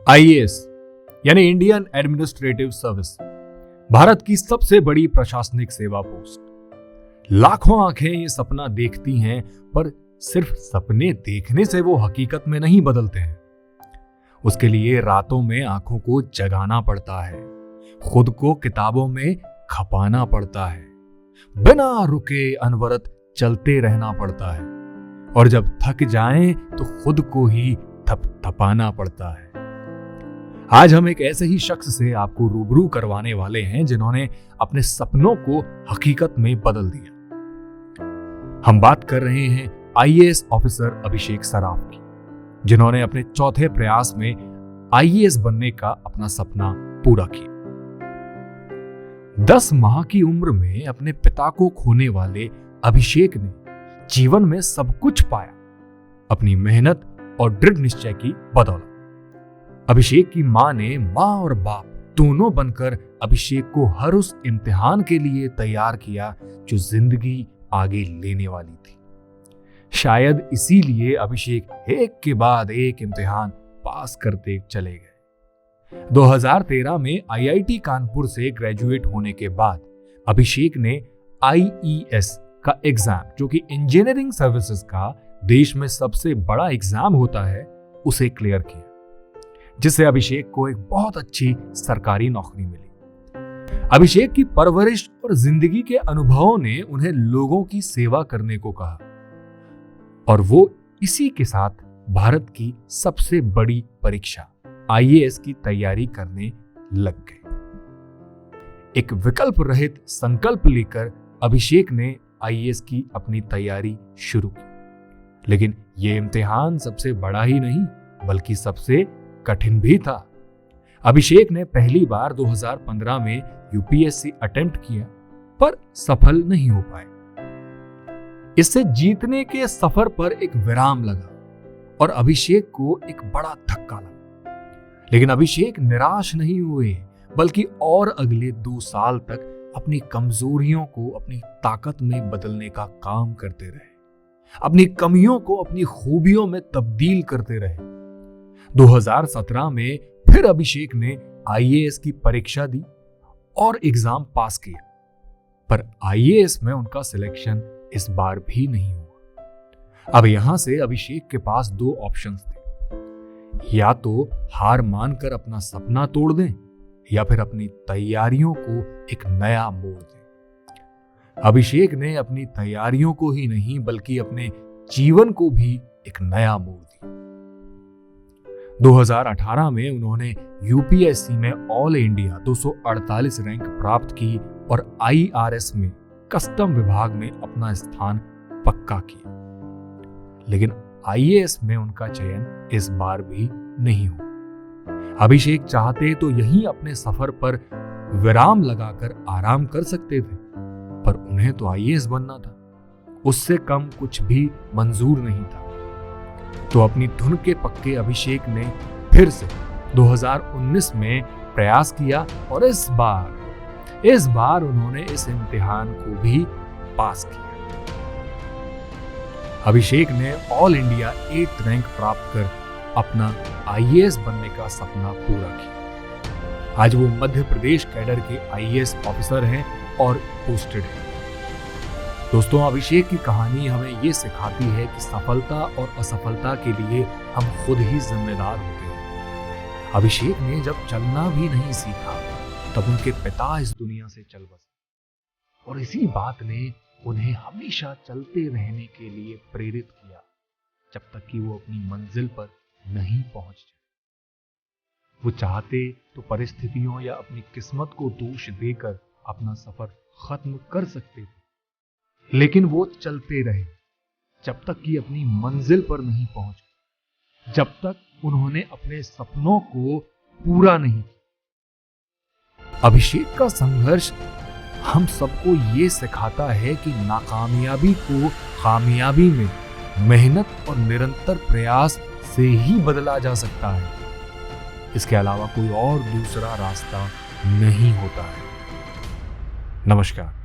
IAS यानी Indian administrative service Bharat की सबसे बड़ी प्रशासनिक सेवा पोस्ट। लाखों आंखें ये सपना देखती हैं, पर सिर्फ सपने देखने से वो हकीकत में नहीं बदलते हैं। उसके लिए रातों में आंखों को जगाना पड़ता है, खुद को किताबों में खपाना पड़ता है, बिना रुके अनवरत चलते रहना पड़ता है, और जब थक जाएं तो खुद को ही थपथपाना पड़ता है। आज हम एक ऐसे ही शख्स से आपको रूबरू करवाने वाले हैं जिन्होंने अपने सपनों को हकीकत में बदल दिया। हम बात कर रहे हैं आईएएस ऑफिसर अभिषेक सराफ की, जिन्होंने अपने चौथे प्रयास में आईएएस बनने का अपना सपना पूरा किया। 10 माह की उम्र में अपने पिता को खोने वाले अभिषेक ने जीवन में सब कुछ पाया, अपनी मेहनत और दृढ़ निश्चय की बदौलत। अभिषेक की मां ने मां और बाप दोनों बनकर अभिषेक को हर उस इम्तिहान के लिए तैयार किया जो जिंदगी आगे लेने वाली थी। शायद इसीलिए अभिषेक एक के बाद एक इम्तिहान पास करते चले गए। 2013 में आईआईटी कानपुर से ग्रेजुएट होने के बाद अभिषेक ने आईईएस का एग्जाम, जो कि इंजीनियरिंग सर्विसेज का देश में सबसे बड़ा एग्जाम होता है, उसे क्लियर किया, जिससे अभिषेक को एक बहुत अच्छी सरकारी नौकरी मिली। अभिषेक की परवरिश और जिंदगी के अनुभवों ने उन्हें लोगों की सेवा करने को कहा, और वो इसी के साथ भारत की सबसे बड़ी परीक्षा आईएएस की तैयारी करने लग गए। एक विकल्प रहित संकल्प लेकर अभिषेक ने आईएएस की अपनी तैयारी शुरू की, लेकिन यह इम्तिहान सबसे बड़ा ही नहीं बल्कि सबसे कठिन भी था। अभिषेक ने पहली बार 2015 में यूपीएससी अटेम्प्ट किया, पर सफल नहीं हो पाए। इससे जीतने के सफर पर एक विराम लगा और अभिषेक को एक बड़ा धक्का लगा। लेकिन अभिषेक निराश नहीं हुए, बल्कि और अगले 2 साल तक अपनी कमजोरियों को अपनी ताकत में बदलने का काम करते रहे, अपनी कमियों को अपनी खूबियों में तब्दील करते रहे। 2017 में फिर अभिषेक ने आईएएस की परीक्षा दी और एग्जाम पास किया, पर आईएएस में उनका सिलेक्शन इस बार भी नहीं हुआ। अब यहां से अभिषेक के पास 2 ऑप्शंस थे, या तो हार मानकर अपना सपना तोड़ दें या फिर अपनी तैयारियों को एक नया मोड़ दें। अभिषेक ने अपनी तैयारियों को ही नहीं बल्कि अपने जीवन को भी एक नया मोड़ दिया। 2018 में उन्होंने यूपीएससी में ऑल इंडिया 248 रैंक प्राप्त की और आईआरएस में कस्टम विभाग में अपना स्थान पक्का किया, लेकिन आईएएस में उनका चयन इस बार भी नहीं हुआ। अभिषेक चाहते तो यहीं अपने सफर पर विराम लगाकर आराम कर सकते थे, पर उन्हें तो आईएएस बनना था, उससे कम कुछ भी मंजूर नहीं था। तो अपनी धुन के पक्के अभिषेक ने फिर से 2019 में प्रयास किया और इस बार उन्होंने इस इम्तिहान को भी पास किया। अभिषेक ने ऑल इंडिया 8th रैंक प्राप्त कर अपना आईएएस बनने का सपना पूरा किया। आज वो मध्य प्रदेश कैडर के आईएएस ऑफिसर हैं और पोस्टेड हैं। दोस्तों, अभिषेक की कहानी हमें ये सिखाती है कि सफलता और असफलता के लिए हम खुद ही जिम्मेदार होते हैं। अभिषेक ने जब चलना भी नहीं सीखा, तब उनके पिता इस दुनिया से चल बसे, और इसी बात ने उन्हें हमेशा चलते रहने के लिए प्रेरित किया, जब तक कि वो अपनी मंजिल पर नहीं पहुंच जाए। वो चाहते तो परिस्थितियों या अपनी किस्मत को दोष देकर अपना सफर खत्म कर सकते थे, लेकिन वो चलते रहे जब तक कि अपनी मंजिल पर नहीं पहुंचे, जब तक उन्होंने अपने सपनों को पूरा नहीं किया। अभिषेक का संघर्ष हम सबको ये सिखाता है कि नाकामयाबी को कामयाबी में मेहनत और निरंतर प्रयास से ही बदला जा सकता है। इसके अलावा कोई और दूसरा रास्ता नहीं होता है। नमस्कार।